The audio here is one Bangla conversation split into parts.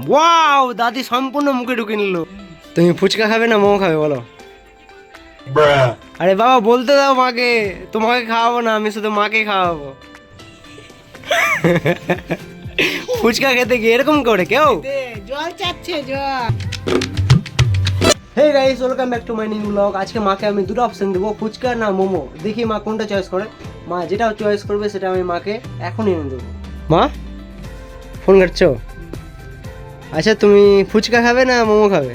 ওয়াও, দাদি সম্পূর্ণ মুখে ঢুকে নিল। তুমি ফুচকা খাবে না মোমো খাবে বলো? আরে বাবা বলতে দাও মাকে, তোমাকে খাওয়াবো না, আমি শুধু মাকে খাওয়াবো। ফুচকা খেতে গিয়ে এরকম করে কেউ জল চাচ্ছে জল। Hey guys, welcome back to my new blog. আজকে মাকে আমি দুটো অপশন দেবো, ফুচকা না মোমো। দেখি মা কোনটা চয়েস করে। মা যেটা চয়েস করবে সেটা আমি মাকে এখনই এনে দেবো। মা ফোন ঘাটছো? আচ্ছা তুমি ফুচকা খাবে না মোমো খাবে?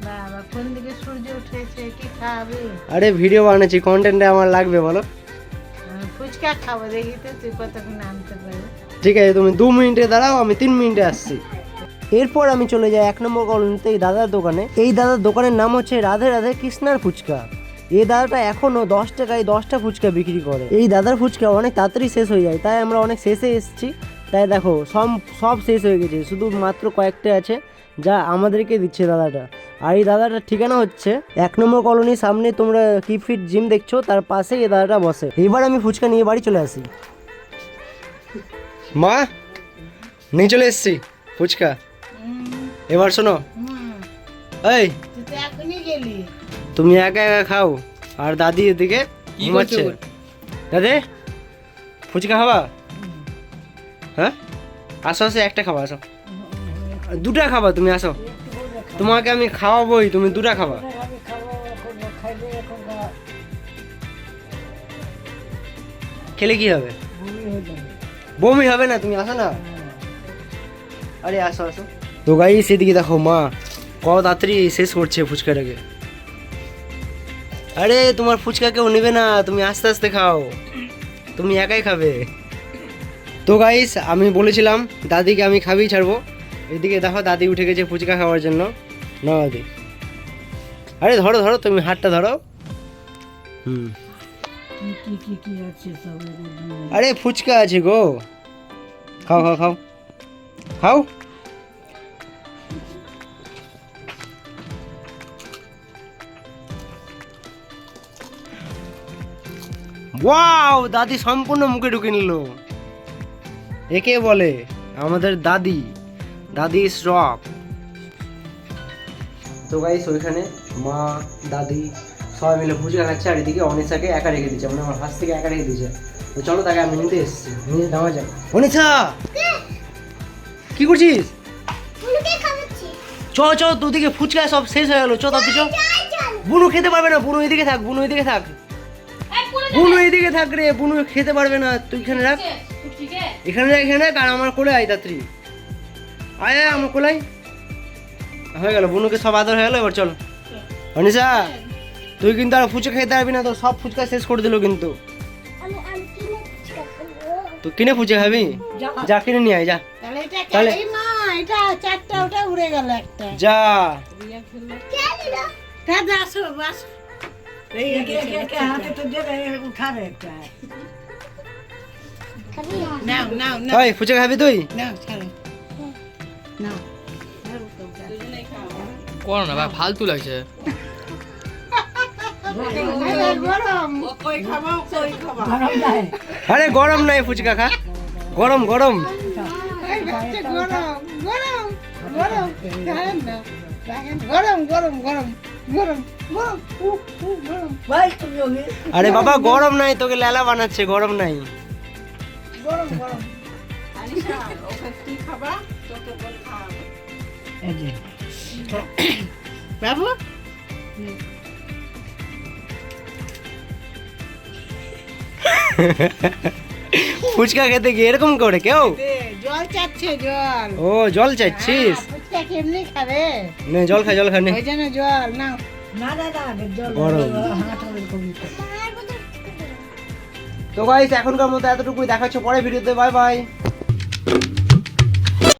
বাবা কোন দিকে সূর্য উঠেছে, কি খাবে? আরে ভিডিও বানাচ্ছি, কন্টেন্টে আমার লাগবে বলো। ফুচকা খাবো, দেখি তো তুই কতক্ষণ আনতে পারবি। ঠিক আছে, তুমি 2 মিনিটে দাঁড়াও, আমি 3 মিনিটে আসছি। এরপর আমি চলে যাই 1 নম্বর কলোনিতে এই দাদার দোকানে। এই দাদার দোকানের নাম হচ্ছে রাধে রাধে কৃষ্ণার ফুচকা। এই দাদাটা এখনো 10 টাকায় 10টা ফুচকা বিক্রি করে। এই দাদার ফুচকা অনেক তাড়াতাড়ি শেষ হয়ে যায়, তাই আমরা অনেক শেষে এসেছি। তাই দেখো সব শেষ হয়ে গেছে, শুধু মাত্র কয়েকটা আছে যা আমাদেরকে দিচ্ছে দাদাটা। আর এই দাদাটার ঠিকানা হচ্ছে 1 নম্বর কলোনির সামনে, তোমরা কিপ ফিট জিম দেখছো তার পাশেই এই দাদাটা বসে। এবার আমি ফুচকা নিয়ে বাড়ি চলে আসি। মা নিয়ে চলে এসছি ফুচকা। এবার শোনো, এই তুই তো এখনই গেলি। তুমি একা একা খাও, আর দাদি এদিকে ঘুমাচ্ছে। দাদে ফুচকা খাবা? হ্যাঁ আসো আসো, একটা খাবা, আসো। 2টা খাবা তুমি, আসো। তোমাকে আমি খাওয়াবোই, তুমি 2টা খাবা। খেলে কি হবে? বমি হবে না, তুমি আসো না। আরে আসো আসো। তো গাই সেদিকে দেখো, মা কত তাড়াতাড়ি শেষ করছে ফুচকাটাকে। আরে তোমার ফুচকা কেউ নেবে না, তুমি আস্তে আস্তে খাও, তুমি একাই খাবে। তো গাইস আমি বলেছিলাম দাদিকে আমি খাবেই ছাড়বো। এদিকে দেখো দাদি উঠে গেছে ফুচকা খাওয়ার জন্য। না দাদি, আরে ধরো ধরো, তুমি হাতটা ধরো। কি আছে সব? আরে ফুচকা আছে গো, খাও খাও খাও খাও। ওয়াও, দাদি সম্পূর্ণ মুখে ঢুকে নিল। একে বলে আমাদের দাদি, দাদি ইজ রক। তো গাইস ওইখানে মা দাদি সবাই মিলে ফুচকা খাচ্ছে, আর এদিকে অনিশাকে একা রেখে দিচ্ছে, মানে আমার হাত থেকে একা রেখে দিচ্ছে। তো চলো তাকে আমি নিতে এসেছি, নিয়ে নেওয়া যাক। অনিশা কি করছিস? চ চ, দুদিকে ফুচকা সব শেষ হয়ে গেল, চ তাতে চ। বুনু খেতে পারবে না, বুনু এদিকে থাক, বুনু এদিকে থাক, বুনু এদিকে থাক রে, বুনু খেতে পারবে না, তুই এখানে রাখ, এখানে রাখ, এখানে রাখ, আর আমার কোলে আয় তাড়াতাড়ি, আয় আয় আমার কোলে আয়। হয়ে গেল, বুনুকে সব আদর হয়ে গেল। এবার চল অনিশা, তুই কিন্তু আর ফুচকা খেতে পারবি না, তো সব ফুচকা শেষ করে দিল কিন্তু। তুই কিনে ফুচকা খাবি? যা কিনে নিয়ে আয়, যা। তাহলে মা এটা 4টা, ওটা উড়ে গেল একটা। যা দাদা আসো বাস। এই হাতে তো দে উঠাবে একটা। নাও নাও নাও। ওই ফুচকা খাবি তুই? নাও ছাড়ো নাও। করো না ভাই, ফালতু লাগছে। গরম কই খাবো, কই খাবো? গরম নাই। আরে গরম নাই, ফুচকা খা, গরম গরম। এই বাচ্চা গরম গরম গরম খান না, গরম গরম গরম গরম গরম গরম। ভাই তুমি আরে বাবা গরম নাই, তোকে লেলা বানাচ্ছে, গরম নাই। গরম গরম। আনিশা ওকে কি খাবা? তোকে বল খাওয়াবো। এই যে বাবু ফুচকা খেতে গিয়ে এরকম করে কেউ? জল চাচ্ছে জল। ও জল চাইছিস? ফুচকা কেমনি খাবে? নে জল খা, জল খা নে। ওই জন্য জল নাও। না দাদা জল গরম। তো গাইস এখনকার মতো এতটুকুই, দেখা হচ্ছে পরে ভিডিওতে, বাই বাই।